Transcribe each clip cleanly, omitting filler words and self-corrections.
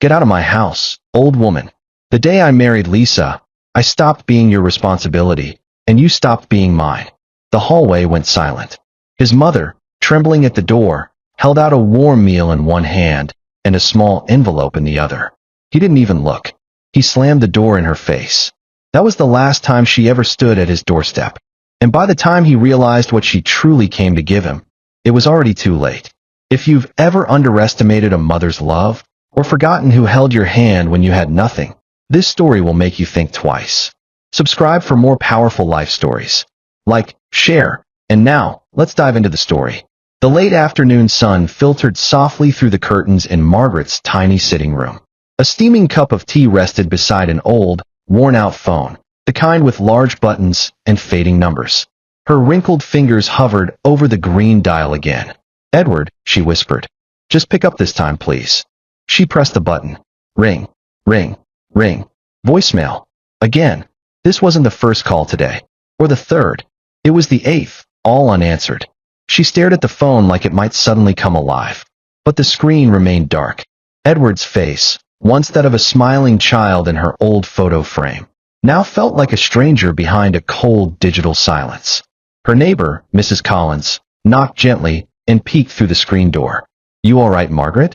Get out of my house, old woman. The day I married Lisa, I stopped being your responsibility, and you stopped being mine. The hallway went silent. His mother, trembling at the door, held out a warm meal in one hand and a small envelope in the other. He didn't even look. He slammed the door in her face. That was the last time she ever stood at his doorstep. And by the time he realized what she truly came to give him, it was already too late. If you've ever underestimated a mother's love, or forgotten who held your hand when you had nothing, this story will make you think twice. Subscribe for more powerful life stories. Like, share, and now, let's dive into the story. The late afternoon sun filtered softly through the curtains in Margaret's tiny sitting room. A steaming cup of tea rested beside an old, worn-out phone, the kind with large buttons and fading numbers. Her wrinkled fingers hovered over the green dial again. "Edward," she whispered. "Just pick up this time, please." She pressed the button. Ring, ring, ring. Voicemail. Again. This wasn't the first call today. Or the third. It was the eighth, all unanswered. She stared at the phone like it might suddenly come alive. But the screen remained dark. Edward's face, once that of a smiling child in her old photo frame, now felt like a stranger behind a cold digital silence. Her neighbor, Mrs. Collins, knocked gently and peeked through the screen door. "You all right, Margaret?"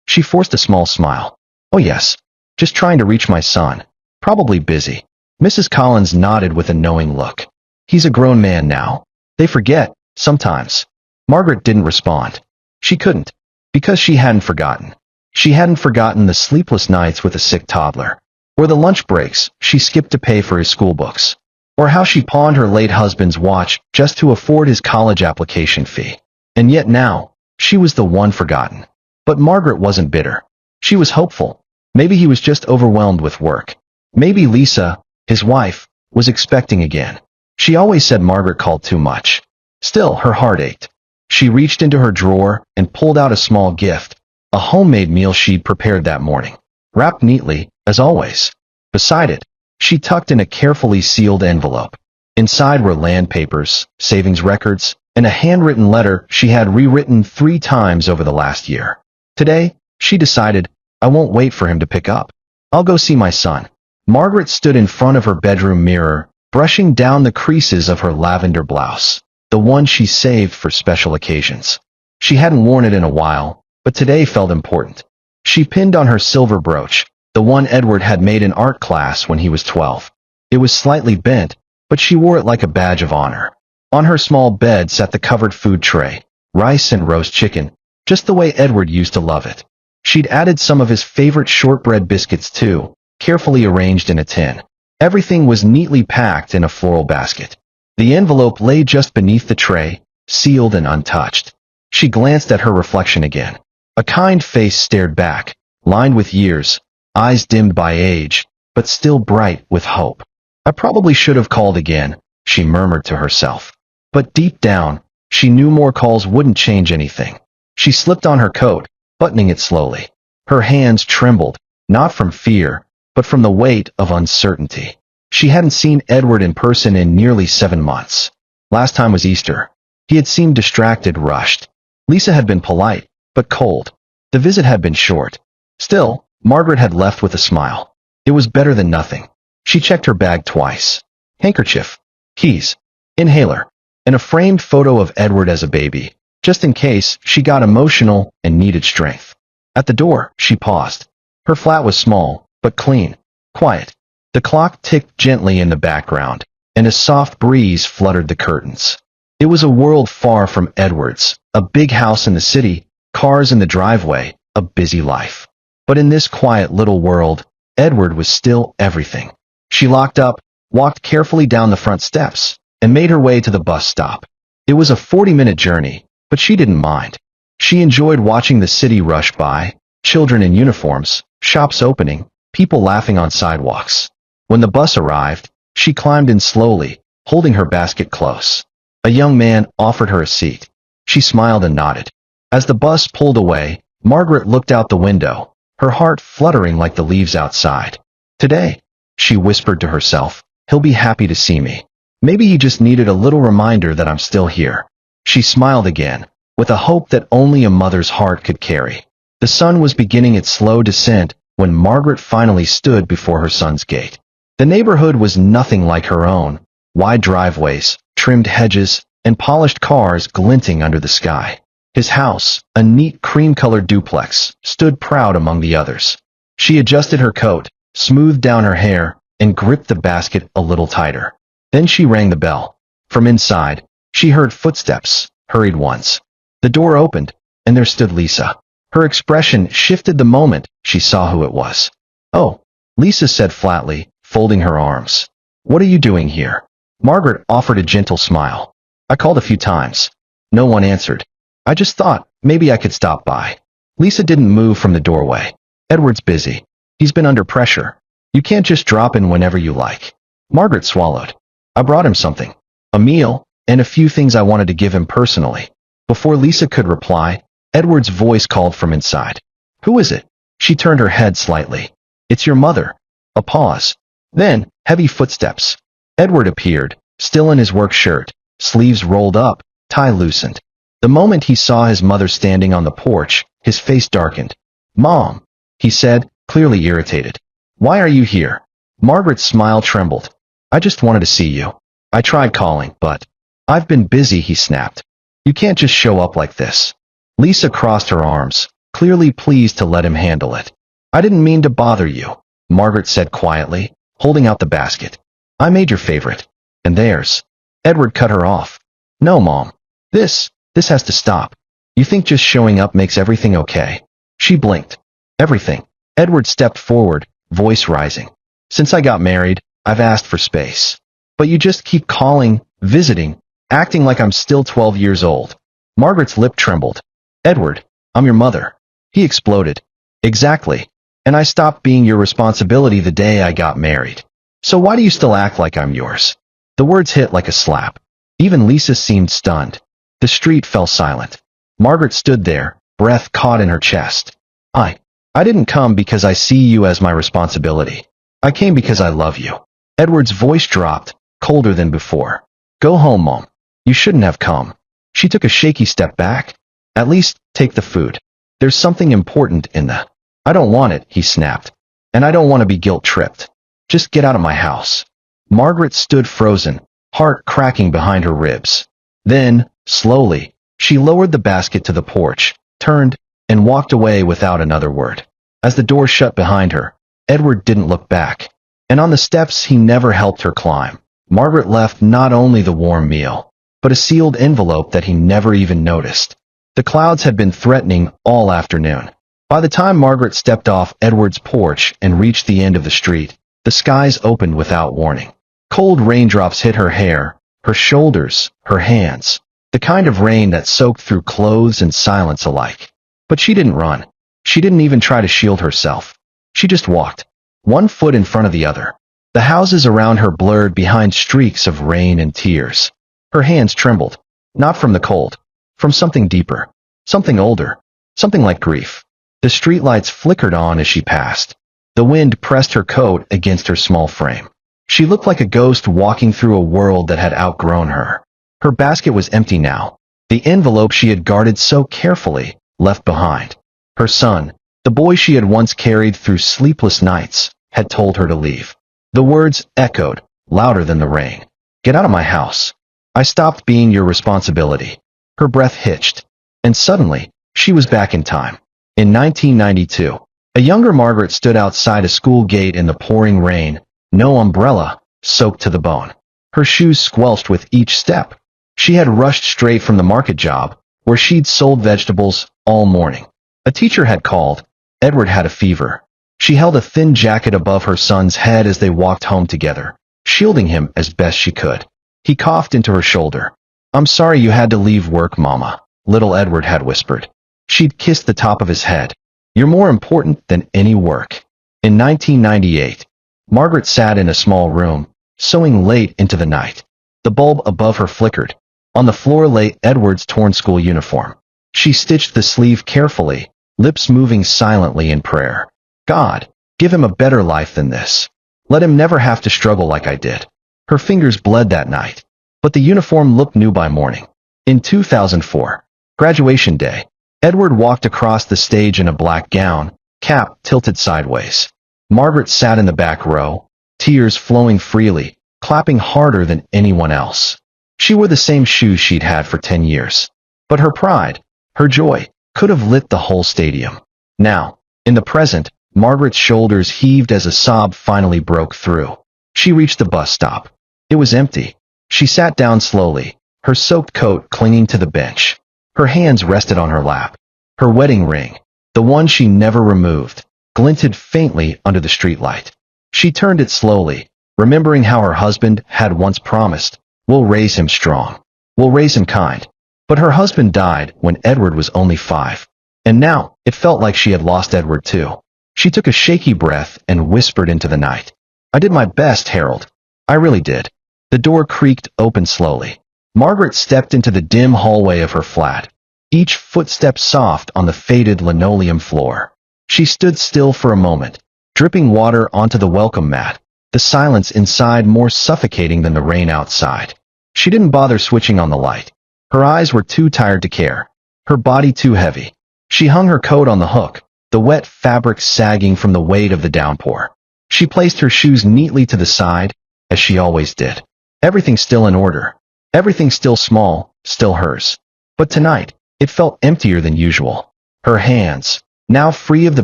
She forced a small smile. "Oh yes. Just trying to reach my son. Probably busy." Mrs. Collins nodded with a knowing look. "He's a grown man now. They forget, sometimes." Margaret didn't respond. She couldn't, because she hadn't forgotten. She hadn't forgotten the sleepless nights with a sick toddler, or the lunch breaks she skipped to pay for his school books, or how she pawned her late husband's watch just to afford his college application fee. And yet now, she was the one forgotten. But Margaret wasn't bitter. She was hopeful. Maybe he was just overwhelmed with work. Maybe Lisa, his wife, was expecting again. She always said Margaret called too much. Still, her heart ached. She reached into her drawer and pulled out a small gift, a homemade meal she'd prepared that morning, wrapped neatly, as always. Beside it, she tucked in a carefully sealed envelope. Inside were land papers, savings records, and a handwritten letter she had rewritten 3 times over the last year. Today, she decided, I won't wait for him to pick up. I'll go see my son. Margaret stood in front of her bedroom mirror, brushing down the creases of her lavender blouse, the one she saved for special occasions. She hadn't worn it in a while, but today felt important. She pinned on her silver brooch, the one Edward had made in art class when he was 12. It was slightly bent, but she wore it like a badge of honor. On her small bed sat the covered food tray, rice and roast chicken, just the way Edward used to love it. She'd added some of his favorite shortbread biscuits too, carefully arranged in a tin. Everything was neatly packed in a floral basket. The envelope lay just beneath the tray, sealed and untouched. She glanced at her reflection again. A kind face stared back, lined with years, eyes dimmed by age, but still bright with hope. I probably should have called again, she murmured to herself. But deep down, she knew more calls wouldn't change anything. She slipped on her coat, buttoning it slowly. Her hands trembled, not from fear, but from the weight of uncertainty. She hadn't seen Edward in person in nearly 7 months. Last time was Easter. He had seemed distracted, rushed. Lisa had been polite, but cold. The visit had been short. Still, Margaret had left with a smile. It was better than nothing. She checked her bag twice. Handkerchief, keys, inhaler, and a framed photo of Edward as a baby, just in case she got emotional and needed strength. At the door, she paused. Her flat was small, but clean, quiet. The clock ticked gently in the background, and a soft breeze fluttered the curtains. It was a world far from Edward's, a big house in the city, cars in the driveway, a busy life. But in this quiet little world, Edward was still everything. She locked up, walked carefully down the front steps, and made her way to the bus stop. It was a 40-minute journey, but she didn't mind. She enjoyed watching the city rush by, children in uniforms, shops opening, people laughing on sidewalks. When the bus arrived, she climbed in slowly, holding her basket close. A young man offered her a seat. She smiled and nodded. As the bus pulled away, Margaret looked out the window, her heart fluttering like the leaves outside. Today, she whispered to herself, he'll be happy to see me. Maybe he just needed a little reminder that I'm still here. She smiled again, with a hope that only a mother's heart could carry. The sun was beginning its slow descent when Margaret finally stood before her son's gate. The neighborhood was nothing like her own: wide driveways, trimmed hedges, and polished cars glinting under the sky. His house, a neat cream-colored duplex, stood proud among the others. She adjusted her coat, smoothed down her hair, and gripped the basket a little tighter. Then she rang the bell. From inside, she heard footsteps, hurried ones. The door opened, and there stood Lisa. Her expression shifted the moment she saw who it was. "Oh," Lisa said flatly, folding her arms. "What are you doing here?" Margaret offered a gentle smile. "I called a few times. No one answered. I just thought maybe I could stop by." Lisa didn't move from the doorway. "Edward's busy. He's been under pressure. You can't just drop in whenever you like." Margaret swallowed. "I brought him something. A meal, and a few things I wanted to give him personally." Before Lisa could reply, Edward's voice called from inside. "Who is it?" She turned her head slightly. "It's your mother." A pause. Then, heavy footsteps. Edward appeared, still in his work shirt, sleeves rolled up, tie loosened. The moment he saw his mother standing on the porch, his face darkened. "Mom," he said, clearly irritated. "Why are you here?" Margaret's smile trembled. "I just wanted to see you. I tried calling, but—" "I've been busy," he snapped. "You can't just show up like this." Lisa crossed her arms, clearly pleased to let him handle it. "I didn't mean to bother you," Margaret said quietly, holding out the basket. "I made your favorite. And theirs." Edward cut her off. "No, Mom. This has to stop. You think just showing up makes everything okay?" She blinked. "Everything." Edward stepped forward, voice rising. "Since I got married, I've asked for space. But you just keep calling, visiting, acting like I'm still 12 years old." Margaret's lip trembled. "Edward, I'm your mother." He exploded. "Exactly. And I stopped being your responsibility the day I got married. So why do you still act like I'm yours?" The words hit like a slap. Even Lisa seemed stunned. The street fell silent. Margaret stood there, breath caught in her chest. I didn't come because I see you as my responsibility. I came because I love you." Edward's voice dropped, colder than before. "Go home, Mom. You shouldn't have come." She took a shaky step back. "At least, take the food. There's something important in the—" "I don't want it," he snapped. "And I don't want to be guilt-tripped. Just get out of my house." Margaret stood frozen, heart cracking behind her ribs. Then, slowly, she lowered the basket to the porch, turned, and walked away without another word. As the door shut behind her, Edward didn't look back. And on the steps he never helped her climb, Margaret left not only the warm meal, but a sealed envelope that he never even noticed. The clouds had been threatening all afternoon. By the time Margaret stepped off Edward's porch and reached the end of the street, the skies opened without warning. Cold raindrops hit her hair, her shoulders, her hands, the kind of rain that soaked through clothes and silence alike. But she didn't run. She didn't even try to shield herself. She just walked, one foot in front of the other. The houses around her blurred behind streaks of rain and tears. Her hands trembled, not from the cold, from something deeper, something older, something like grief. The streetlights flickered on as she passed. The wind pressed her coat against her small frame. She looked like a ghost walking through a world that had outgrown her. Her basket was empty now. The envelope she had guarded so carefully, left behind. Her son, the boy she had once carried through sleepless nights, had told her to leave. The words echoed, louder than the rain. "Get out of my house. I stopped being your responsibility." Her breath hitched. And suddenly, she was back in time. In 1992, a younger Margaret stood outside a school gate in the pouring rain, no umbrella, soaked to the bone. Her shoes squelched with each step. She had rushed straight from the market job, where she'd sold vegetables all morning. A teacher had called. Edward had a fever. She held a thin jacket above her son's head as they walked home together, shielding him as best she could. He coughed into her shoulder. "I'm sorry you had to leave work, Mama," little Edward had whispered. She'd kissed the top of his head. "You're more important than any work." In 1998, Margaret sat in a small room, sewing late into the night. The bulb above her flickered. On the floor lay Edward's torn school uniform. She stitched the sleeve carefully, lips moving silently in prayer. "God, give him a better life than this. Let him never have to struggle like I did." Her fingers bled that night, but the uniform looked new by morning. In 2004, graduation day, Edward walked across the stage in a black gown, cap tilted sideways. Margaret sat in the back row, tears flowing freely, clapping harder than anyone else. She wore the same shoes she'd had for 10 years. But her pride, her joy, could have lit the whole stadium. Now, in the present, Margaret's shoulders heaved as a sob finally broke through. She reached the bus stop. It was empty. She sat down slowly, her soaked coat clinging to the bench. Her hands rested on her lap. Her wedding ring, the one she never removed, glinted faintly under the streetlight. She turned it slowly, remembering how her husband had once promised, "We'll raise him strong. We'll raise him kind." But her husband died when Edward was only 5. And now, it felt like she had lost Edward too. She took a shaky breath and whispered into the night. "I did my best, Harold. I really did." The door creaked open slowly. Margaret stepped into the dim hallway of her flat, each footstep soft on the faded linoleum floor. She stood still for a moment, dripping water onto the welcome mat, the silence inside more suffocating than the rain outside. She didn't bother switching on the light. Her eyes were too tired to care, her body too heavy. She hung her coat on the hook, the wet fabric sagging from the weight of the downpour. She placed her shoes neatly to the side, as she always did. Everything still in order. Everything still small, still hers. But tonight, it felt emptier than usual. Her hands, now free of the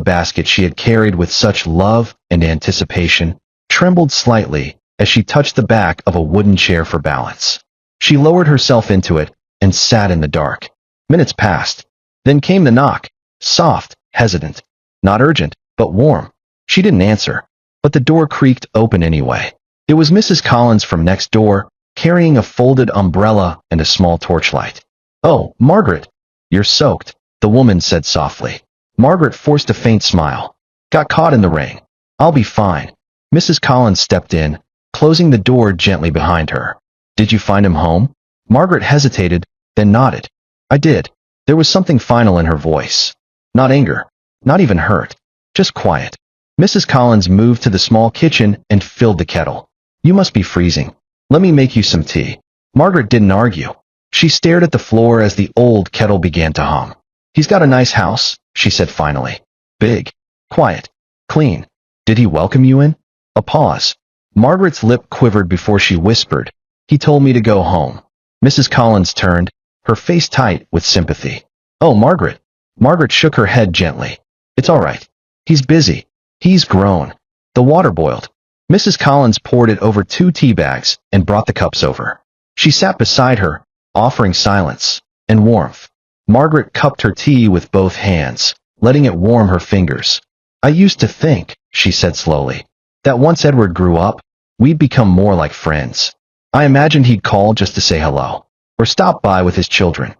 basket she had carried with such love and anticipation, trembled slightly as she touched the back of a wooden chair for balance. She lowered herself into it and sat in the dark. Minutes passed. Then came the knock, soft, hesitant, not urgent, but warm. She didn't answer, but the door creaked open anyway. It was Mrs. Collins from next door, carrying a folded umbrella and a small torchlight. "Oh, Margaret, you're soaked," the woman said softly. Margaret forced a faint smile. "Got caught in the rain. I'll be fine." Mrs. Collins stepped in, closing the door gently behind her. "Did you find him home?" Margaret hesitated, then nodded. "I did." There was something final in her voice. Not anger, not even hurt, just quiet. Mrs. Collins moved to the small kitchen and filled the kettle. "You must be freezing. Let me make you some tea." Margaret didn't argue. She stared at the floor as the old kettle began to hum. "He's got a nice house," she said finally. "Big, quiet, clean. Did he welcome you in?" A pause. Margaret's lip quivered before she whispered, "He told me to go home." Mrs. Collins turned, her face tight with sympathy. "Oh, Margaret." Margaret shook her head gently. "It's all right. He's busy. He's grown." The water boiled. Mrs. Collins poured it over 2 tea bags and brought the cups over. She sat beside her, offering silence and warmth. Margaret cupped her tea with both hands, letting it warm her fingers. "I used to think," she said slowly, "that once Edward grew up, we'd become more like friends. I imagined he'd call just to say hello, or stop by with his children."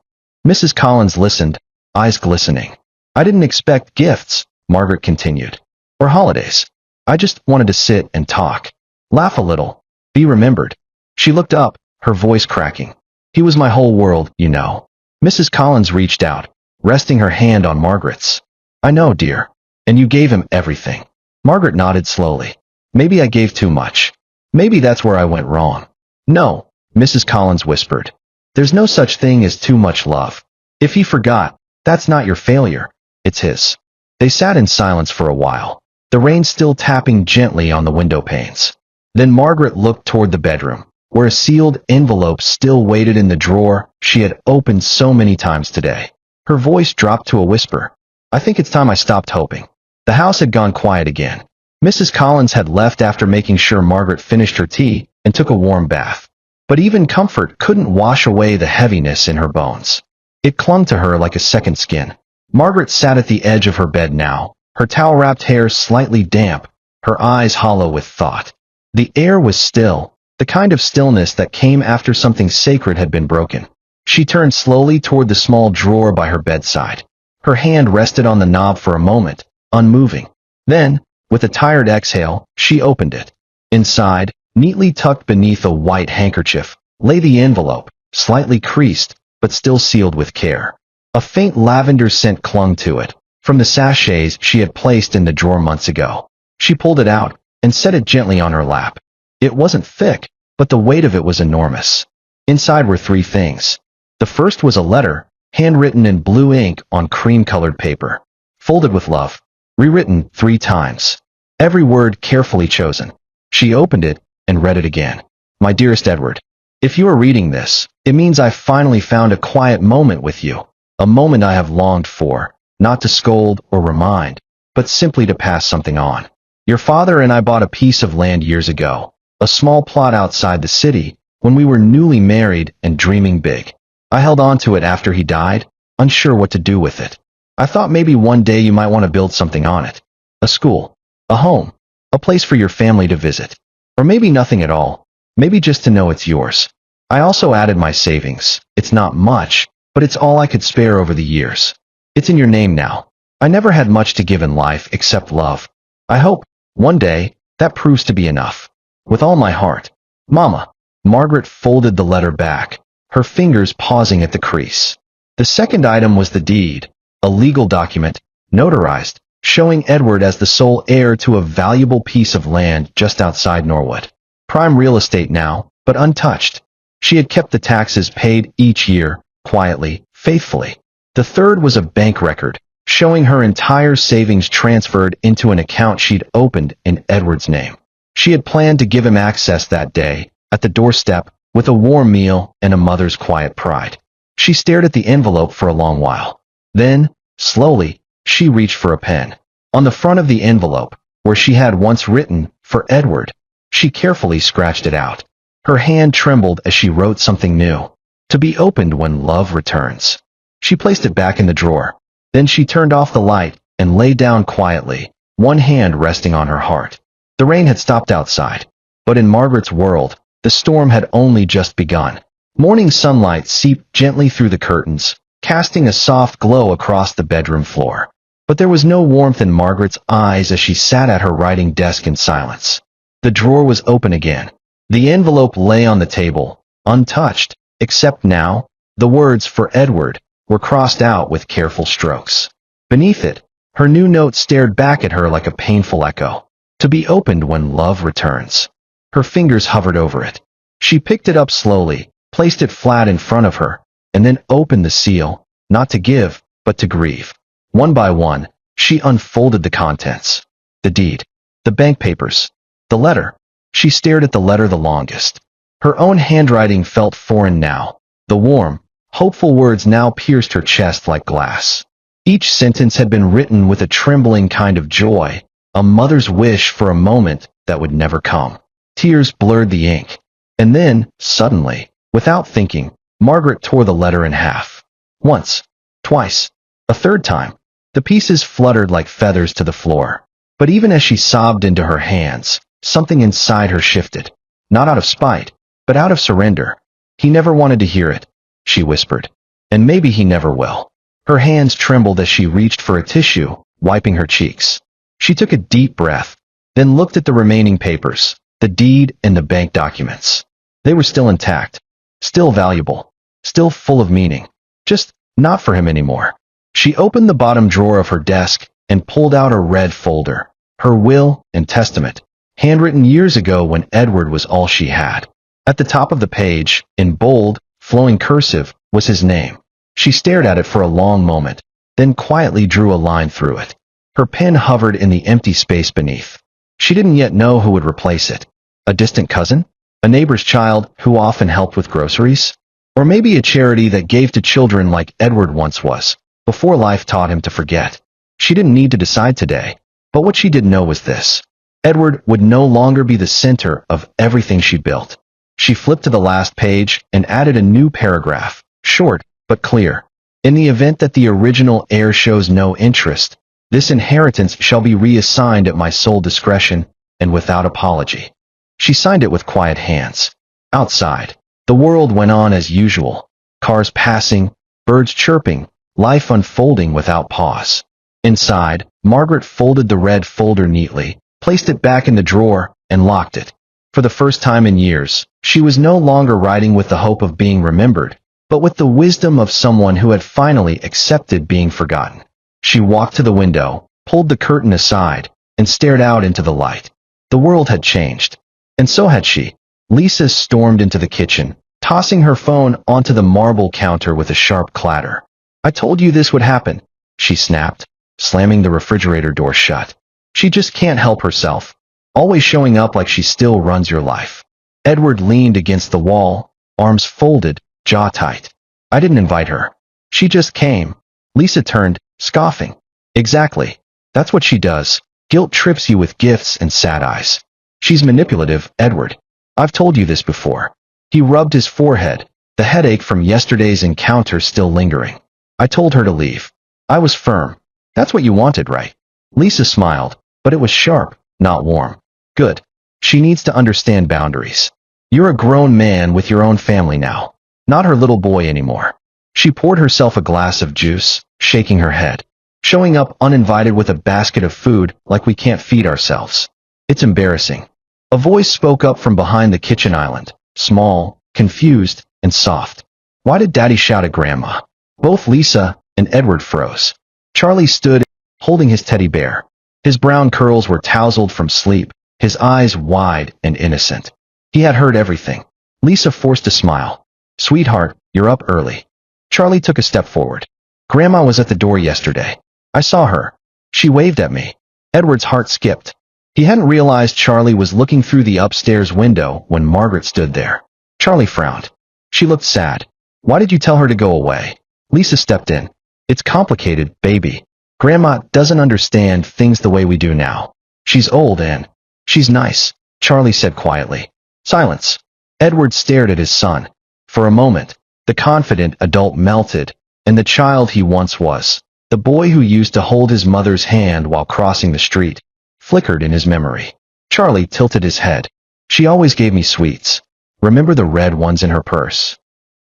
Mrs. Collins listened, eyes glistening. "I didn't expect gifts," Margaret continued, "or holidays. I just wanted to sit and talk, laugh a little, be remembered." She looked up, her voice cracking. "He was my whole world, you know." Mrs. Collins reached out, resting her hand on Margaret's. "I know, dear. And you gave him everything." Margaret nodded slowly. "Maybe I gave too much. Maybe that's where I went wrong." "No," Mrs. Collins whispered. "There's no such thing as too much love. If he forgot, that's not your failure, it's his." They sat in silence for a while, the rain still tapping gently on the window panes. Then Margaret looked toward the bedroom, where a sealed envelope still waited in the drawer she had opened so many times today. Her voice dropped to a whisper. "I think it's time I stopped hoping." The house had gone quiet again. Mrs. Collins had left after making sure Margaret finished her tea and took a warm bath. But even comfort couldn't wash away the heaviness in her bones. It clung to her like a second skin. Margaret sat at the edge of her bed now, her towel-wrapped hair slightly damp, her eyes hollow with thought. The air was still, the kind of stillness that came after something sacred had been broken. She turned slowly toward the small drawer by her bedside. Her hand rested on the knob for a moment, unmoving. Then, with a tired exhale, she opened it. Inside, neatly tucked beneath a white handkerchief, lay the envelope, slightly creased, but still sealed with care. A faint lavender scent clung to it, from the sachets she had placed in the drawer months ago. She pulled it out and set it gently on her lap. It wasn't thick, but the weight of it was enormous. Inside were 3 things. The first was a letter, handwritten in blue ink on cream-colored paper. "Folded with love, rewritten 3 times. Every word carefully chosen. She opened it and read it again. My dearest Edward, if you are reading this, it means I finally found a quiet moment with you. A moment I have longed for, not to scold or remind, but simply to pass something on. Your father and I bought a piece of land years ago, a small plot outside the city, when we were newly married and dreaming big. I held on to it after he died, unsure what to do with it. I thought maybe one day you might want to build something on it. A school, a home, a place for your family to visit. Or maybe nothing at all, maybe just to know it's yours. I also added my savings. It's not much, but it's all I could spare over the years. It's in your name now. I never had much to give in life except love. I hope, one day, that proves to be enough. With all my heart. Mama. Margaret folded the letter back, her fingers pausing at the crease. The second item was the deed, a legal document, notarized, showing Edward as the sole heir to a valuable piece of land just outside Norwood. Prime real estate now, but untouched. She had kept the taxes paid each year, quietly, faithfully. The third was a bank record, showing her entire savings transferred into an account she'd opened in Edward's name. She had planned to give him access that day, at the doorstep, with a warm meal and a mother's quiet pride. She stared at the envelope for a long while. Then, slowly, she reached for a pen. On the front of the envelope, where she had once written, "For Edward," she carefully scratched it out. Her hand trembled as she wrote something new. To be opened when love returns. She placed it back in the drawer. Then she turned off the light and lay down quietly, one hand resting on her heart. The rain had stopped outside. But in Margaret's world, the storm had only just begun. Morning sunlight seeped gently through the curtains, casting a soft glow across the bedroom floor. But there was no warmth in Margaret's eyes as she sat at her writing desk in silence. The drawer was open again. The envelope lay on the table, untouched, except now, the words "For Edward" were crossed out with careful strokes. Beneath it, her new note stared back at her like a painful echo. To be opened when love returns. Her fingers hovered over it. She picked it up slowly, placed it flat in front of her, and then opened the seal, not to give, but to grieve. One by one, she unfolded the contents. The deed, the bank papers, the letter. She stared at the letter the longest. Her own handwriting felt foreign now. The warm, hopeful words now pierced her chest like glass. Each sentence had been written with a trembling kind of joy, a mother's wish for a moment that would never come. Tears blurred the ink. And then, suddenly, without thinking, Margaret tore the letter in half. Once, twice, a third time. The pieces fluttered like feathers to the floor. But even as she sobbed into her hands, something inside her shifted. Not out of spite, but out of surrender. He never wanted to hear it, she whispered. And maybe he never will. Her hands trembled as she reached for a tissue, wiping her cheeks. She took a deep breath, then looked at the remaining papers, the deed and the bank documents. They were still intact, still valuable, still full of meaning, just not for him anymore. She opened the bottom drawer of her desk and pulled out a red folder, her will and testament, handwritten years ago when Edward was all she had. At the top of the page, in bold, flowing cursive, was his name. She stared at it for a long moment, then quietly drew a line through it. Her pen hovered in the empty space beneath. She didn't yet know who would replace it. A distant cousin? A neighbor's child who often helped with groceries? Or maybe a charity that gave to children like Edward once was, before life taught him to forget. She didn't need to decide today, but what she did know was this. Edward would no longer be the center of everything she built. She flipped to the last page and added a new paragraph, short but clear. In the event that the original heir shows no interest, this inheritance shall be reassigned at my sole discretion and without apology. She signed it with quiet hands. Outside, the world went on as usual. Cars passing, birds chirping, life unfolding without pause. Inside, Margaret folded the red folder neatly, placed it back in the drawer, and locked it. For the first time in years, she was no longer writing with the hope of being remembered, but with the wisdom of someone who had finally accepted being forgotten. She walked to the window, pulled the curtain aside, and stared out into the light. The world had changed. And so had she. Lisa stormed into the kitchen, tossing her phone onto the marble counter with a sharp clatter. "I told you this would happen," she snapped. slamming the refrigerator door shut. She just can't help herself, always showing up like she still runs your life. Edward leaned against the wall, arms folded, jaw tight. I didn't invite her. She just came. Lisa turned, scoffing. Exactly. That's what she does. Guilt trips you with gifts and sad eyes. She's manipulative, Edward. I've told you this before. He rubbed his forehead, the headache from yesterday's encounter still lingering. I told her to leave. I was firm. That's what you wanted, right? Lisa smiled, but it was sharp, not warm. Good. She needs to understand boundaries. You're a grown man with your own family now, not her little boy anymore. She poured herself a glass of juice, shaking her head. Showing up uninvited with a basket of food like we can't feed ourselves. It's embarrassing. A voice spoke up from behind the kitchen island, small, confused, and soft. Why did Daddy shout at Grandma? Both Lisa and Edward froze. Charlie stood, holding his teddy bear. His brown curls were tousled from sleep, his eyes wide and innocent. He had heard everything. Lisa forced a smile. Sweetheart, you're up early. Charlie took a step forward. Grandma was at the door yesterday. I saw her. She waved at me. Edward's heart skipped. He hadn't realized Charlie was looking through the upstairs window when Margaret stood there. Charlie frowned. She looked sad. Why did you tell her to go away? Lisa stepped in. It's complicated, baby. Grandma doesn't understand things the way we do now. She's old and she's nice, Charlie said quietly. Silence. Edward stared at his son. For a moment, the confident adult melted, and the child he once was, the boy who used to hold his mother's hand while crossing the street, flickered in his memory. Charlie tilted his head. She always gave me sweets. Remember the red ones in her purse?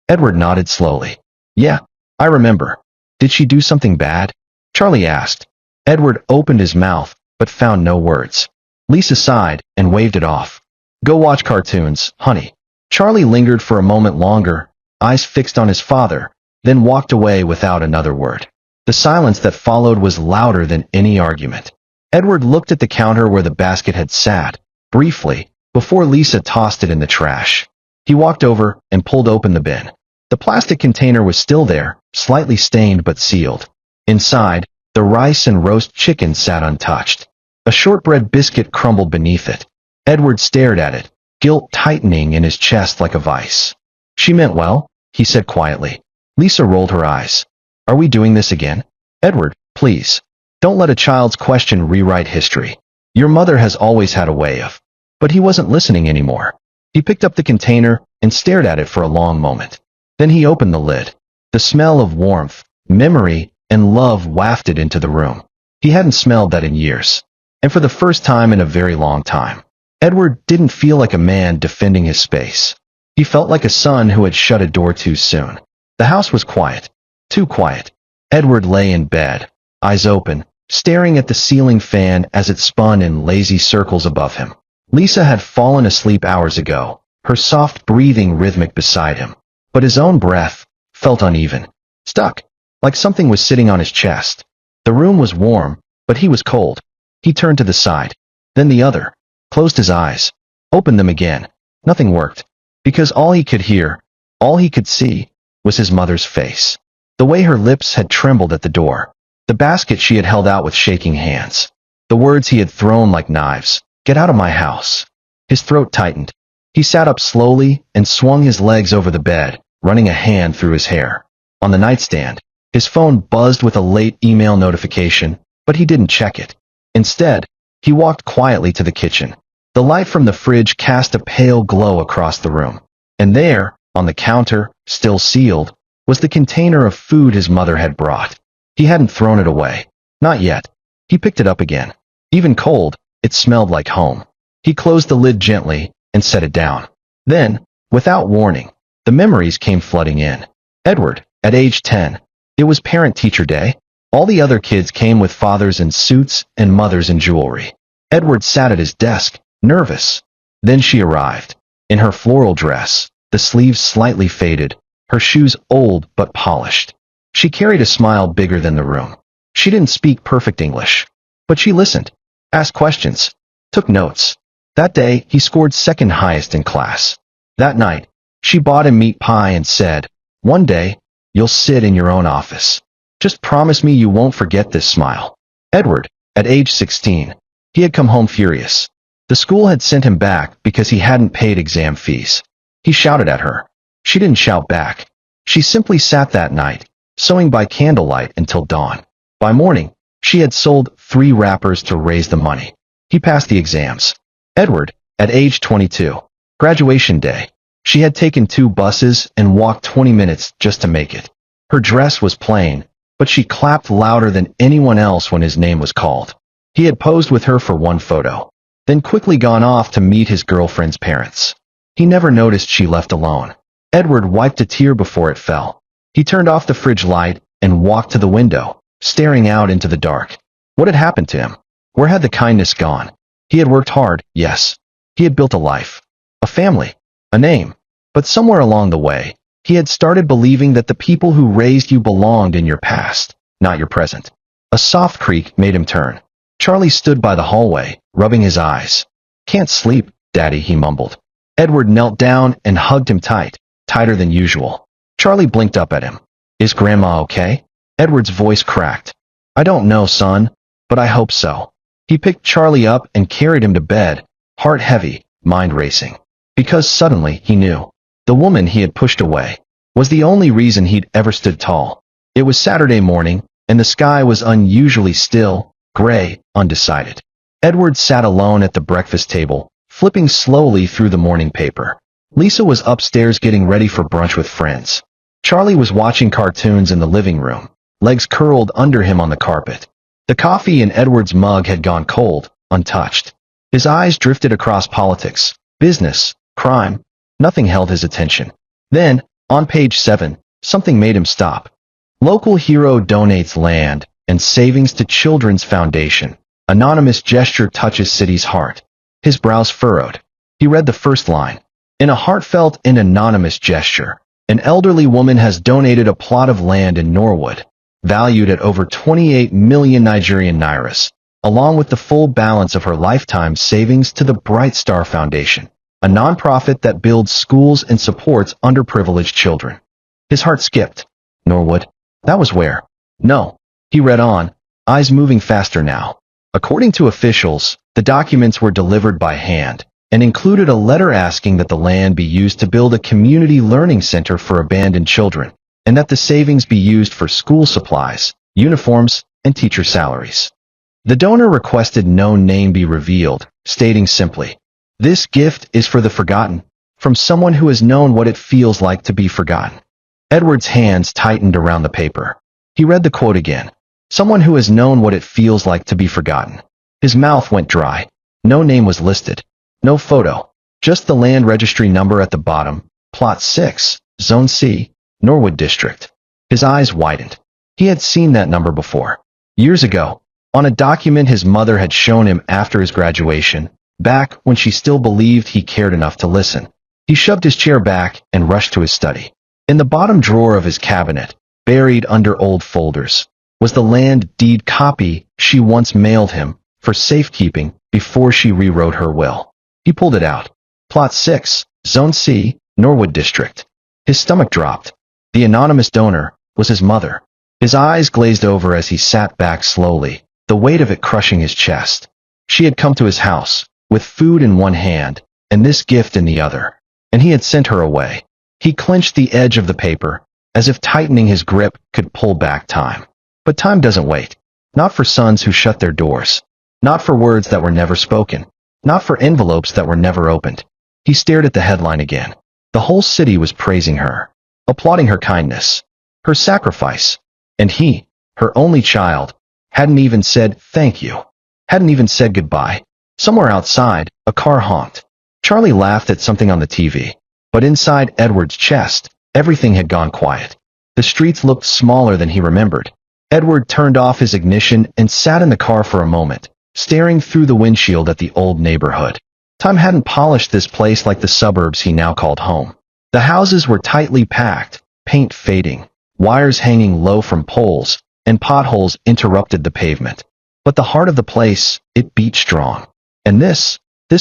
Edward nodded slowly. Yeah, I remember. Did she do something bad? Charlie asked. Edward opened his mouth, but found no words. Lisa sighed and waved it off. Go watch cartoons, honey. Charlie lingered for a moment longer, eyes fixed on his father, then walked away without another word. The silence that followed was louder than any argument. Edward looked at the counter where the basket had sat, briefly, before Lisa tossed it in the trash. He walked over and pulled open the bin. The plastic container was still there, slightly stained but sealed. Inside, the rice and roast chicken sat untouched. A shortbread biscuit crumbled beneath it. Edward stared at it, guilt tightening in his chest like a vice. She meant well, he said quietly. Lisa rolled her eyes. Are we doing this again? Edward, please. Don't let a child's question rewrite history. Your mother has always had a way of. But he wasn't listening anymore. He picked up the container and stared at it for a long moment. Then he opened the lid. The smell of warmth, memory, and love wafted into the room. He hadn't smelled that in years. And for the first time in a very long time, Edward didn't feel like a man defending his space. He felt like a son who had shut a door too soon. The house was quiet. Too quiet. Edward lay in bed, eyes open, staring at the ceiling fan as it spun in lazy circles above him. Lisa had fallen asleep hours ago, her soft breathing rhythmic beside him. But his own breath felt uneven, stuck, like something was sitting on his chest. The room was warm, but he was cold. He turned to the side, then the other, closed his eyes, opened them again. Nothing worked, because all he could hear, all he could see, was his mother's face. The way her lips had trembled at the door, the basket she had held out with shaking hands, the words he had thrown like knives, "Get out of my house." His throat tightened. He sat up slowly and swung his legs over the bed, running a hand through his hair. On the nightstand, his phone buzzed with a late email notification, but he didn't check it. Instead, he walked quietly to the kitchen. The light from the fridge cast a pale glow across the room. And there, on the counter, still sealed, was the container of food his mother had brought. He hadn't thrown it away. Not yet. He picked it up again. Even cold, it smelled like home. He closed the lid gently and set it down. Then, without warning, the memories came flooding in. Edward, at age 10. It was parent-teacher day. All the other kids came with fathers in suits and mothers in jewelry. Edward sat at his desk, nervous. Then she arrived. In her floral dress, the sleeves slightly faded, her shoes old but polished. She carried a smile bigger than the room. She didn't speak perfect English, but she listened, asked questions, took notes. That day, he scored second highest in class. That night, she bought him meat pie and said, "One day, you'll sit in your own office. Just promise me you won't forget this smile." Edward, at age 16. He had come home furious. The school had sent him back because he hadn't paid exam fees. He shouted at her. She didn't shout back. She simply sat that night, sewing by candlelight until dawn. By morning, she had sold 3 wrappers to raise the money. He passed the exams. Edward, at age 22. Graduation day. She had taken 2 buses and walked 20 minutes just to make it. Her dress was plain, but she clapped louder than anyone else when his name was called. He had posed with her for 1 photo, then quickly gone off to meet his girlfriend's parents. He never noticed she left alone. Edward wiped a tear before it fell. He turned off the fridge light and walked to the window, staring out into the dark. What had happened to him? Where had the kindness gone? He had worked hard, yes. He had built a life, a family, a name. But somewhere along the way, he had started believing that the people who raised you belonged in your past, not your present. A soft creak made him turn. Charlie stood by the hallway, rubbing his eyes. "Can't sleep, Daddy," he mumbled. Edward knelt down and hugged him tight, tighter than usual. Charlie blinked up at him. "Is Grandma okay?" Edward's voice cracked. "I don't know, son, but I hope so." He picked Charlie up and carried him to bed, heart heavy, mind racing. Because suddenly he knew. The woman he had pushed away was the only reason he'd ever stood tall. It was Saturday morning, and the sky was unusually still, gray, undecided. Edward sat alone at the breakfast table, flipping slowly through the morning paper. Lisa was upstairs getting ready for brunch with friends. Charlie was watching cartoons in the living room, legs curled under him on the carpet. The coffee in Edward's mug had gone cold, untouched. His eyes drifted across politics, business, crime. Nothing held his attention. Then, on page 7, something made him stop. Local hero donates land and savings to Children's Foundation. Anonymous gesture touches city's heart. His brows furrowed. He read the first line. In a heartfelt and anonymous gesture, an elderly woman has donated a plot of land in Norwood, valued at over 28 million Nigerian nairas, along with the full balance of her lifetime savings to the Bright Star Foundation, a nonprofit that builds schools and supports underprivileged children. His heart skipped. Norwood? That was where? No. He read on, eyes moving faster now. According to officials, the documents were delivered by hand and included a letter asking that the land be used to build a community learning center for abandoned children, and that the savings be used for school supplies, uniforms, and teacher salaries. The donor requested no name be revealed, stating simply, "This gift is for the forgotten, from someone who has known what it feels like to be forgotten." Edward's hands tightened around the paper. He read the quote again. "Someone who has known what it feels like to be forgotten." His mouth went dry. No name was listed. No photo. Just the land registry number at the bottom. Plot 6, Zone C, Norwood District. His eyes widened. He had seen that number before. Years ago, on a document his mother had shown him after his graduation, back when she still believed he cared enough to listen. He shoved his chair back and rushed to his study. In the bottom drawer of his cabinet, buried under old folders, was the land deed copy she once mailed him for safekeeping before she rewrote her will. He pulled it out. Plot 6, Zone C, Norwood District. His stomach dropped. The anonymous donor was his mother. His eyes glazed over as he sat back slowly, the weight of it crushing his chest. She had come to his house, with food in one hand, and this gift in the other, and he had sent her away. He clenched the edge of the paper, as if tightening his grip could pull back time. But time doesn't wait. Not for sons who shut their doors. Not for words that were never spoken. Not for envelopes that were never opened. He stared at the headline again. The whole city was praising her, applauding her kindness, her sacrifice. And he, her only child, hadn't even said thank you. Hadn't even said goodbye. Somewhere outside, a car honked. Charlie laughed at something on the TV. But inside Edward's chest, everything had gone quiet. The streets looked smaller than he remembered. Edward turned off his ignition and sat in the car for a moment, staring through the windshield at the old neighborhood. Time hadn't polished this place like the suburbs he now called home. The houses were tightly packed, paint fading, wires hanging low from poles, and potholes interrupted the pavement. But the heart of the place, it beat strong. And this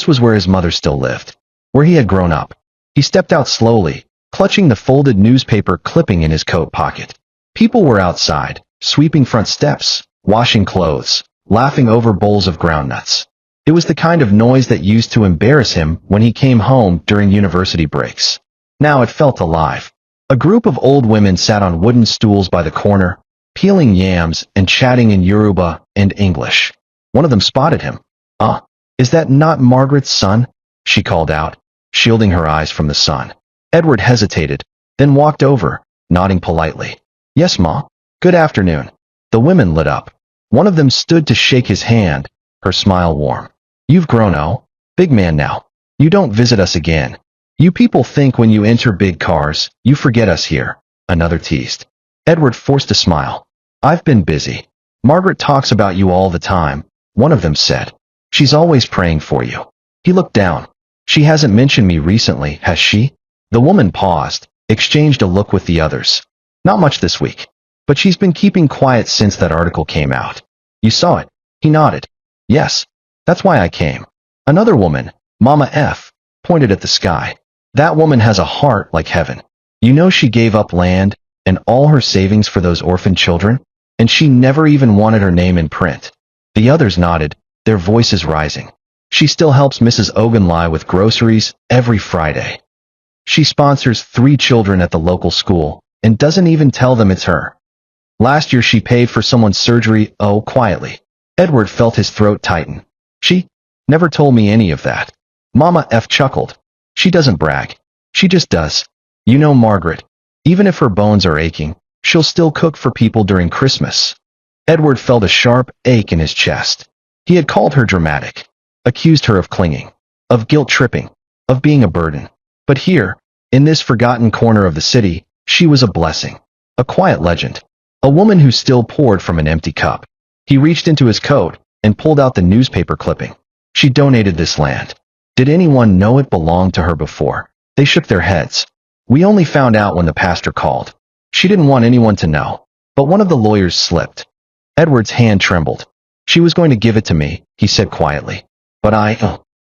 was where his mother still lived, where he had grown up. He stepped out slowly, clutching the folded newspaper clipping in his coat pocket. People were outside, sweeping front steps, washing clothes, laughing over bowls of groundnuts. It was the kind of noise that used to embarrass him when he came home during university breaks. Now it felt alive. A group of old women sat on wooden stools by the corner, peeling yams and chatting in Yoruba and English. One of them spotted him. Is that not Margaret's son?" she called out, shielding her eyes from the sun. Edward hesitated, then walked over, nodding politely. "Yes, Ma. Good afternoon." The women lit up. One of them stood to shake his hand, her smile warm. "You've grown, oh, big man now. You don't visit us again. You people think when you enter big cars, you forget us here," another teased. Edward forced a smile. "I've been busy. Margaret talks about you all the time," one of them said. "She's always praying for you." He looked down. "She hasn't mentioned me recently, has she?" The woman paused, exchanged a look with the others. "Not much this week. But she's been keeping quiet since that article came out." "You saw it?" He nodded. "Yes. That's why I came." Another woman, Mama F, pointed at the sky. "That woman has a heart like heaven. You know she gave up land and all her savings for those orphan children, and she never even wanted her name in print." The others nodded, their voices rising. "She still helps Mrs. Ogunlai with groceries every Friday. She sponsors 3 children at the local school and doesn't even tell them it's her. Last year she paid for someone's surgery, quietly." Edward felt his throat tighten. "She never told me any of that." Mama F chuckled. "She doesn't brag. She just does. You know Margaret. Even if her bones are aching, she'll still cook for people during Christmas." Edward felt a sharp ache in his chest. He had called her dramatic, accused her of clinging, of guilt-tripping, of being a burden. But here, in this forgotten corner of the city, she was a blessing, a quiet legend, a woman who still poured from an empty cup. He reached into his coat and pulled out the newspaper clipping. She donated this land. Did anyone know it belonged to her before? They shook their heads. "We only found out when the pastor called. She didn't want anyone to know." But one of the lawyers slipped. Edward's hand trembled. "She was going to give it to me," he said quietly. "But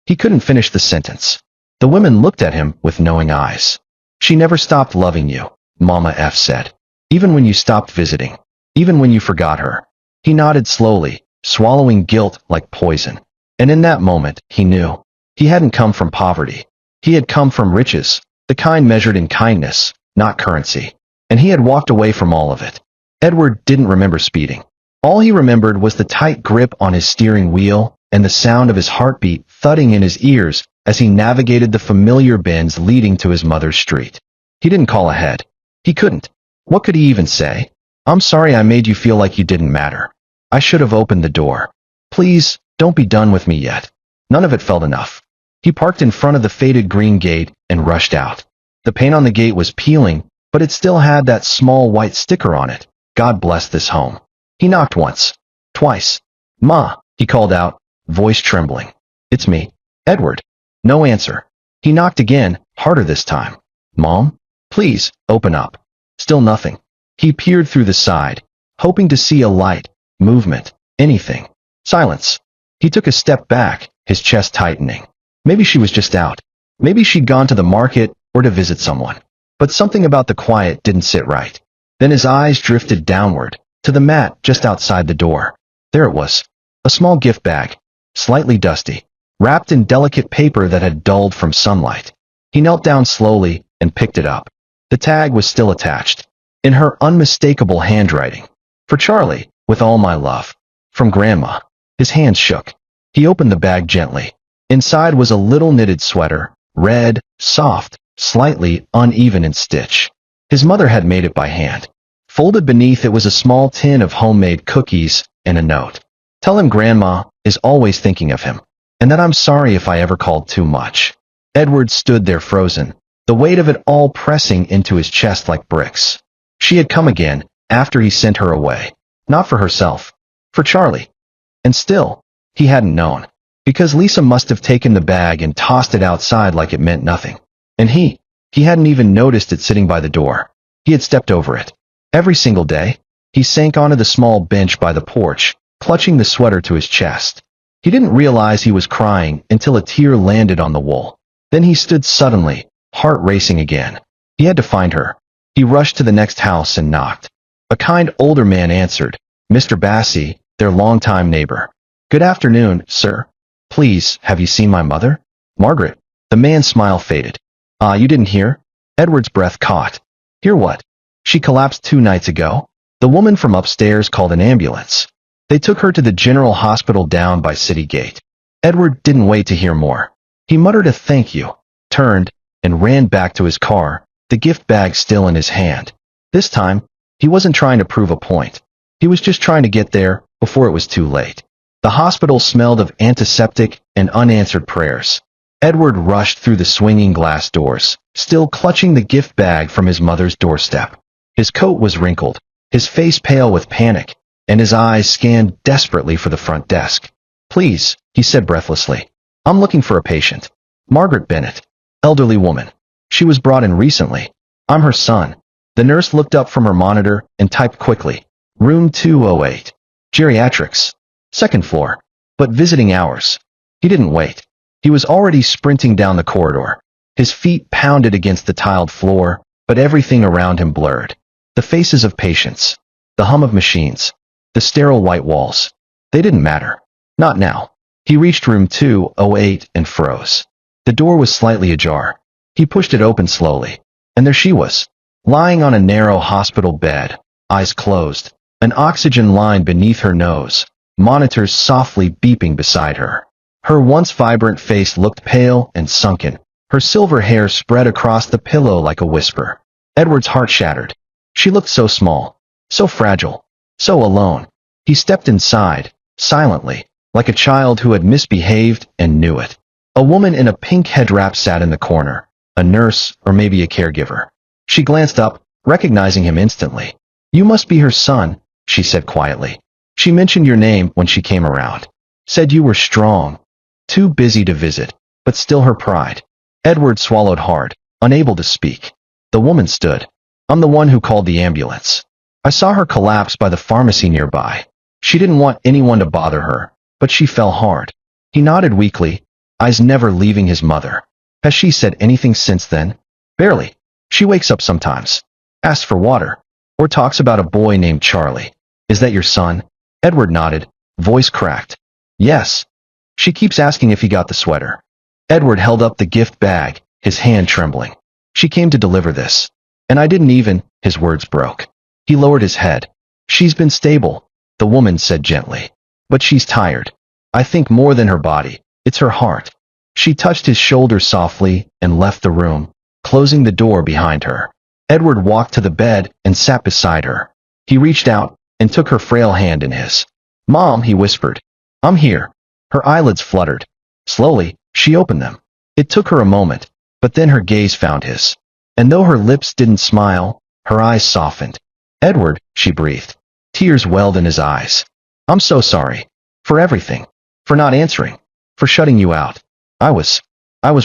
He couldn't finish the sentence. The women looked at him with knowing eyes. "She never stopped loving you," Mama F said. "Even when you stopped visiting. Even when you forgot her." He nodded slowly, swallowing guilt like poison. And in that moment, he knew. He hadn't come from poverty. He had come from riches, the kind measured in kindness, not currency. And he had walked away from all of it. Edward didn't remember speeding. All he remembered was the tight grip on his steering wheel and the sound of his heartbeat thudding in his ears as he navigated the familiar bends leading to his mother's street. He didn't call ahead. He couldn't. What could he even say? "I'm sorry I made you feel like you didn't matter. I should have opened the door. Please, don't be done with me yet." None of it felt enough. He parked in front of the faded green gate and rushed out. The paint on the gate was peeling, but it still had that small white sticker on it. "God bless this home." He knocked once. Twice. "Ma," he called out, voice trembling. "It's me, Edward." No answer. He knocked again, harder this time. "Mom? Please, open up." Still nothing. He peered through the side, hoping to see a light, movement, anything. Silence. He took a step back, his chest tightening. Maybe she was just out. Maybe she'd gone to the market or to visit someone. But something about the quiet didn't sit right. Then his eyes drifted downward, to the mat just outside the door. There it was. A small gift bag, slightly dusty, wrapped in delicate paper that had dulled from sunlight. He knelt down slowly and picked it up. The tag was still attached, in her unmistakable handwriting. "For Charlie, with all my love. From Grandma." His hands shook. He opened the bag gently. Inside was a little knitted sweater, red, soft, slightly uneven in stitch. His mother had made it by hand. Folded beneath it was a small tin of homemade cookies and a note. "Tell him Grandma is always thinking of him, and that I'm sorry if I ever called too much." Edward stood there frozen, the weight of it all pressing into his chest like bricks. She had come again, after he sent her away. Not for herself. For Charlie. And still, he hadn't known. Because Lisa must have taken the bag and tossed it outside like it meant nothing. And he hadn't even noticed it sitting by the door. He had stepped over it. Every single day, he sank onto the small bench by the porch, clutching the sweater to his chest. He didn't realize he was crying until a tear landed on the wool. Then he stood suddenly, heart racing again. He had to find her. He rushed to the next house and knocked. A kind older man answered. "Mr. Bassey, their longtime neighbor. "Good afternoon, sir. Please, have you seen my mother?" "Margaret." The man's smile faded. "Ah, you didn't hear?" Edward's breath caught. "Hear what?" "She collapsed 2 nights ago. The woman from upstairs called an ambulance. They took her to the general hospital down by City Gate." Edward didn't wait to hear more. He muttered a thank you, turned, and ran back to his car, the gift bag still in his hand. This time, he wasn't trying to prove a point. He was just trying to get there before it was too late. The hospital smelled of antiseptic and unanswered prayers. Edward rushed through the swinging glass doors, still clutching the gift bag from his mother's doorstep. His coat was wrinkled, his face pale with panic, and his eyes scanned desperately for the front desk. "Please," he said breathlessly. "I'm looking for a patient." "Margaret Bennett." "Elderly woman. She was brought in recently. I'm her son." The nurse looked up from her monitor and typed quickly. "Room 208. Geriatrics. Second floor. But visiting hours." He didn't wait. He was already sprinting down the corridor. His feet pounded against the tiled floor, but everything around him blurred. The faces of patients. The hum of machines. The sterile white walls. They didn't matter. Not now. He reached room 208 and froze. The door was slightly ajar. He pushed it open slowly. And there she was, lying on a narrow hospital bed, eyes closed, an oxygen line beneath her nose, monitors softly beeping beside her. Her once vibrant face looked pale and sunken, her silver hair spread across the pillow like a whisper. Edward's heart shattered. She looked so small, so fragile, so alone. He stepped inside, silently, like a child who had misbehaved and knew it. A woman in a pink headwrap sat in the corner, a nurse or maybe a caregiver. She glanced up, recognizing him instantly. "You must be her son," she said quietly. "She mentioned your name when she came around. Said you were strong. Too busy to visit, but still her pride." Edward swallowed hard, unable to speak. The woman stood. "I'm the one who called the ambulance. I saw her collapse by the pharmacy nearby. She didn't want anyone to bother her, but she fell hard." He nodded weakly, eyes never leaving his mother. "Has she said anything since then?" "Barely. She wakes up sometimes, asks for water, or talks about a boy named Charlie." "Is that your son?" Edward nodded, voice cracked. "Yes. She keeps asking if he got the sweater." Edward held up the gift bag, his hand trembling. "She came to deliver this. And I didn't even," his words broke. He lowered his head. "She's been stable," the woman said gently. "But she's tired. I think more than her body. It's her heart." She touched his shoulder softly and left the room, closing the door behind her. Edward walked to the bed and sat beside her. He reached out and took her frail hand in his. "Mom," he whispered. "I'm here." Her eyelids fluttered. Slowly, she opened them. It took her a moment, but then her gaze found his. And though her lips didn't smile, her eyes softened. "Edward," she breathed. Tears welled in his eyes. "I'm so sorry. For everything. For not answering. For shutting you out. I was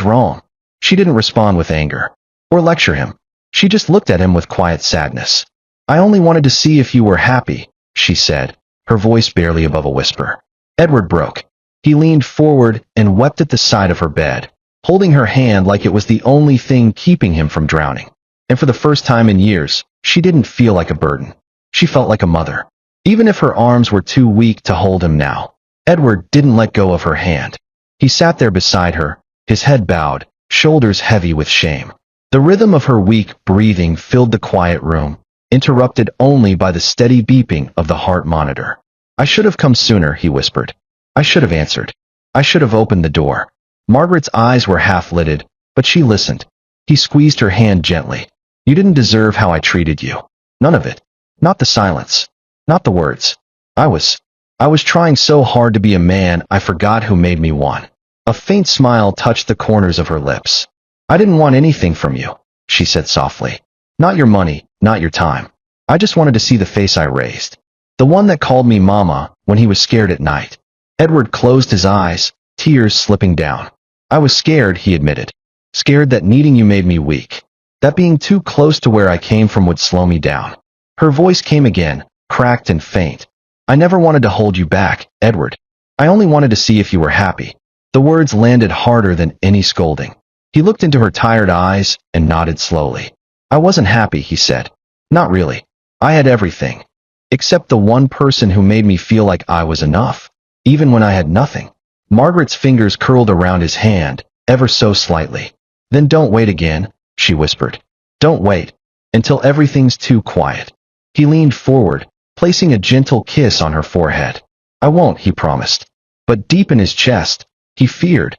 wrong." She didn't respond with anger. Or lecture him. She just looked at him with quiet sadness. "I only wanted to see if you were happy," she said, her voice barely above a whisper. Edward broke. He leaned forward and wept at the side of her bed, holding her hand like it was the only thing keeping him from drowning. And for the first time in years, she didn't feel like a burden. She felt like a mother. Even if her arms were too weak to hold him now, Edward didn't let go of her hand. He sat there beside her, his head bowed, shoulders heavy with shame. The rhythm of her weak breathing filled the quiet room, interrupted only by the steady beeping of the heart monitor. "I should have come sooner," he whispered. "I should have answered. I should have opened the door." Margaret's eyes were half-lidded, but she listened. He squeezed her hand gently. "You didn't deserve how I treated you. None of it. Not the silence. Not the words. I was trying so hard to be a man I forgot who made me one." A faint smile touched the corners of her lips. "I didn't want anything from you," she said softly. "Not your money, not your time. I just wanted to see the face I raised. The one that called me Mama when he was scared at night." Edward closed his eyes, tears slipping down. "I was scared," he admitted. "Scared that needing you made me weak. That being too close to where I came from would slow me down." Her voice came again, cracked and faint. "I never wanted to hold you back, Edward. I only wanted to see if you were happy." The words landed harder than any scolding. He looked into her tired eyes and nodded slowly. "I wasn't happy," he said. "Not really. I had everything. except the one person who made me feel like I was enough, even when I had nothing. Margaret's fingers curled around his hand, ever so slightly. Then don't wait again, she whispered. Don't wait, until everything's too quiet. He leaned forward, placing a gentle kiss on her forehead. I won't, he promised. But deep in his chest, he feared.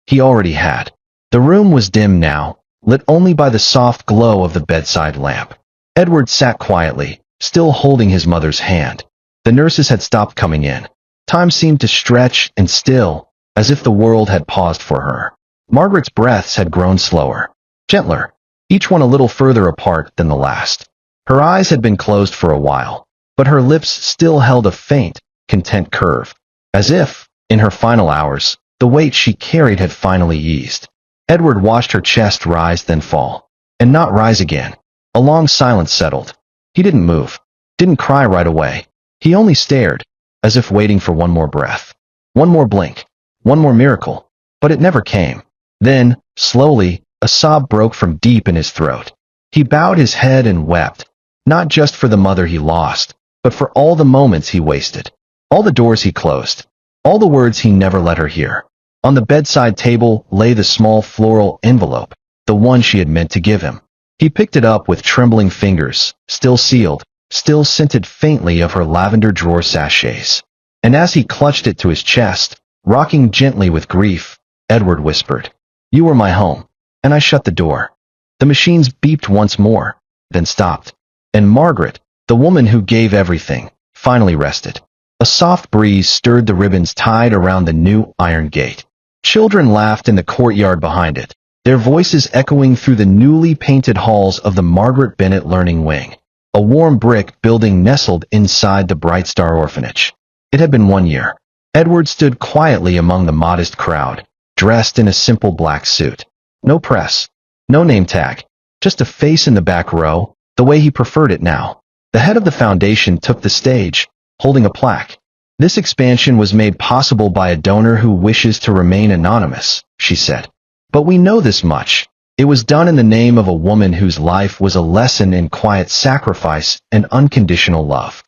He already had. The room was dim now, lit only by the soft glow of the bedside lamp. Edward sat quietly, still holding his mother's hand. The nurses had stopped coming in. Time seemed to stretch and still, as if the world had paused for her. Margaret's breaths had grown slower, gentler, each one a little further apart than the last. Her eyes had been closed for a while, but her lips still held a faint, content curve, as if, in her final hours, the weight she carried had finally eased. Edward watched her chest rise then fall, and not rise again. A long silence settled. He didn't move, didn't cry right away. He only stared, as if waiting for one more breath, one more blink, one more miracle, but it never came. Then, slowly, a sob broke from deep in his throat. He bowed his head and wept, not just for the mother he lost, but for all the moments he wasted, all the doors he closed, all the words he never let her hear. On the bedside table lay the small floral envelope, the one she had meant to give him. He picked it up with trembling fingers, still sealed, still scented faintly of her lavender drawer sachets. And as he clutched it to his chest, rocking gently with grief, Edward whispered, "You were my home." And I shut the door. The machines beeped once more, then stopped. And Margaret, the woman who gave everything, finally rested. A soft breeze stirred the ribbons tied around the new iron gate. Children laughed in the courtyard behind it, their voices echoing through the newly painted halls of the Margaret Bennett Learning Wing, a warm brick building nestled inside the Bright Star Orphanage. It had been 1 year. Edward stood quietly among the modest crowd, dressed in a simple black suit. No press, no name tag, just a face in the back row, the way he preferred it now. The head of the foundation took the stage, holding a plaque. "This expansion was made possible by a donor who wishes to remain anonymous," she said. "But we know this much. It was done in the name of a woman whose life was a lesson in quiet sacrifice and unconditional love."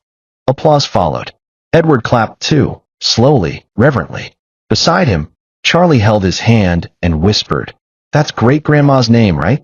Applause followed. Edward clapped too, slowly, reverently. Beside him, Charlie held his hand and whispered, "That's great-grandma's name, right?"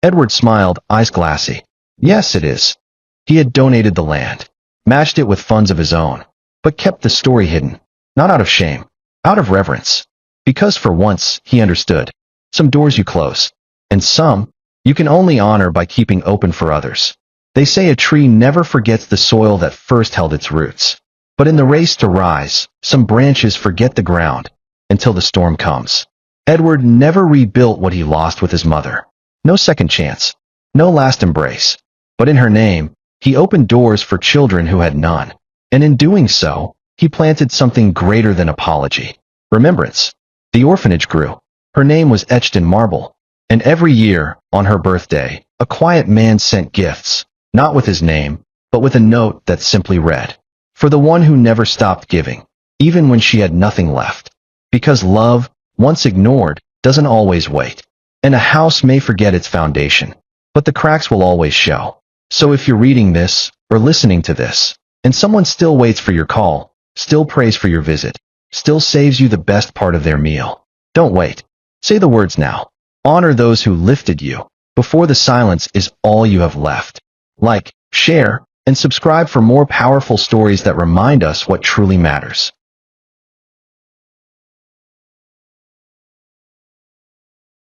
Edward smiled, eyes glassy. "Yes, it is." He had donated the land, matched it with funds of his own, but kept the story hidden, not out of shame, out of reverence. Because for once, he understood. Some doors you close, and some you can only honor by keeping open for others. They say a tree never forgets the soil that first held its roots. But in the race to rise, some branches forget the ground until the storm comes. Edward never rebuilt what he lost with his mother. No second chance, no last embrace. But in her name, he opened doors for children who had none. And in doing so, he planted something greater than apology. Remembrance. The orphanage grew. Her name was etched in marble. And every year, on her birthday, a quiet man sent gifts, not with his name, but with a note that simply read, "For the one who never stopped giving, even when she had nothing left." Because love, once ignored, doesn't always wait. And a house may forget its foundation, but the cracks will always show. So if you're reading this, or listening to this, and someone still waits for your call, still prays for your visit, still saves you the best part of their meal, don't wait. Say the words now. Honor those who lifted you, before the silence is all you have left. Like, share, and subscribe for more powerful stories that remind us what truly matters.